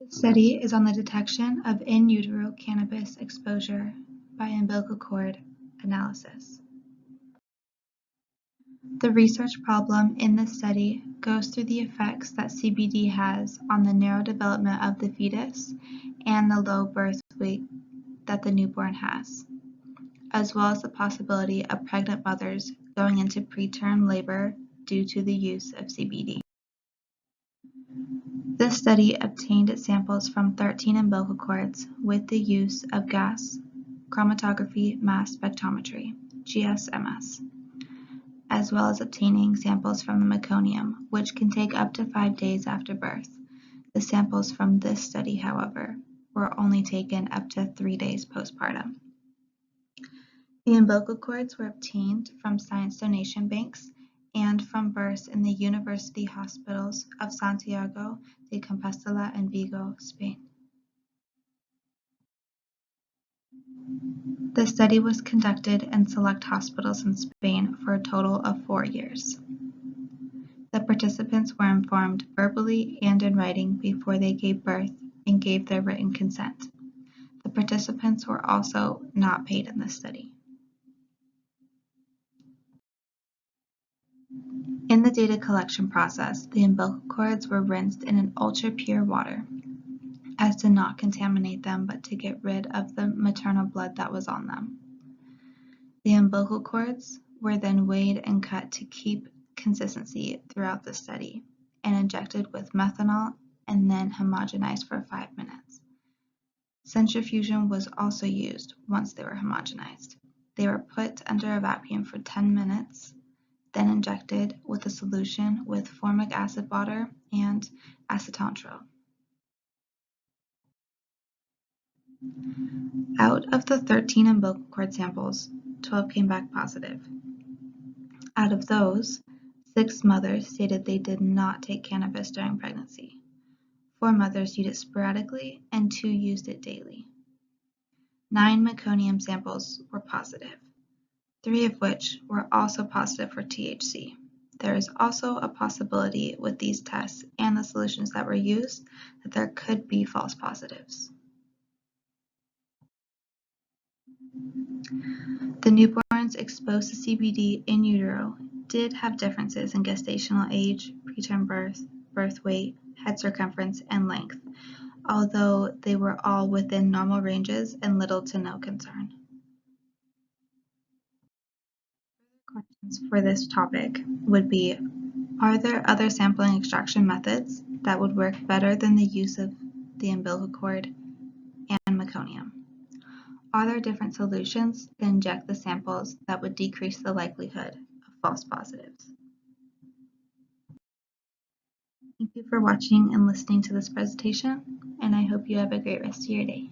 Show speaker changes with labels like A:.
A: The study is on the detection of in utero cannabis exposure by umbilical cord analysis. The research problem in this study goes through the effects that CBD has on the neurodevelopment of the fetus and the low birth weight that the newborn has, as well as the possibility of pregnant mothers going into preterm labor due to the use of CBD. This study obtained samples from 13 umbilical cords with the use of gas chromatography mass spectrometry, GSMS, as well as obtaining samples from the meconium, which can take up to 5 days after birth. The samples from this study, however, were only taken up to 3 days postpartum. The umbilical cords were obtained from science donation banks and from births in the university hospitals of Santiago de Compostela and Vigo, Spain. The study was conducted in select hospitals in Spain for a total of 4 years. The participants were informed verbally and in writing before they gave birth and gave their written consent. The participants were also not paid in this study. In the data collection process, the umbilical cords were rinsed in an ultra-pure water, as to not contaminate them but to get rid of the maternal blood that was on them. The umbilical cords were then weighed and cut to keep consistency throughout the study and injected with methanol and then homogenized for 5 minutes. Centrifusion was also used once they were homogenized. They were put under a vacuum for 10 minutes, then injected with a solution with formic acid water and acetonitrile. Out of the 13 umbilical cord samples, 12 came back positive. Out of those, 6 mothers stated they did not take cannabis during pregnancy. 4 mothers used it sporadically and 2 used it daily. 9 meconium samples were positive, 3 of which were also positive for THC. There is also a possibility with these tests and the solutions that were used that there could be false positives. The newborns exposed to CBD in utero did have differences in gestational age, preterm birth, birth weight, head circumference, and length, although they were all within normal ranges and little to no concern. Questions for this topic would be, are there other sampling extraction methods that would work better than the use of the umbilical cord and meconium? Are there different solutions to inject the samples that would decrease the likelihood of false positives? Thank you for watching and listening to this presentation, and I hope you have a great rest of your day.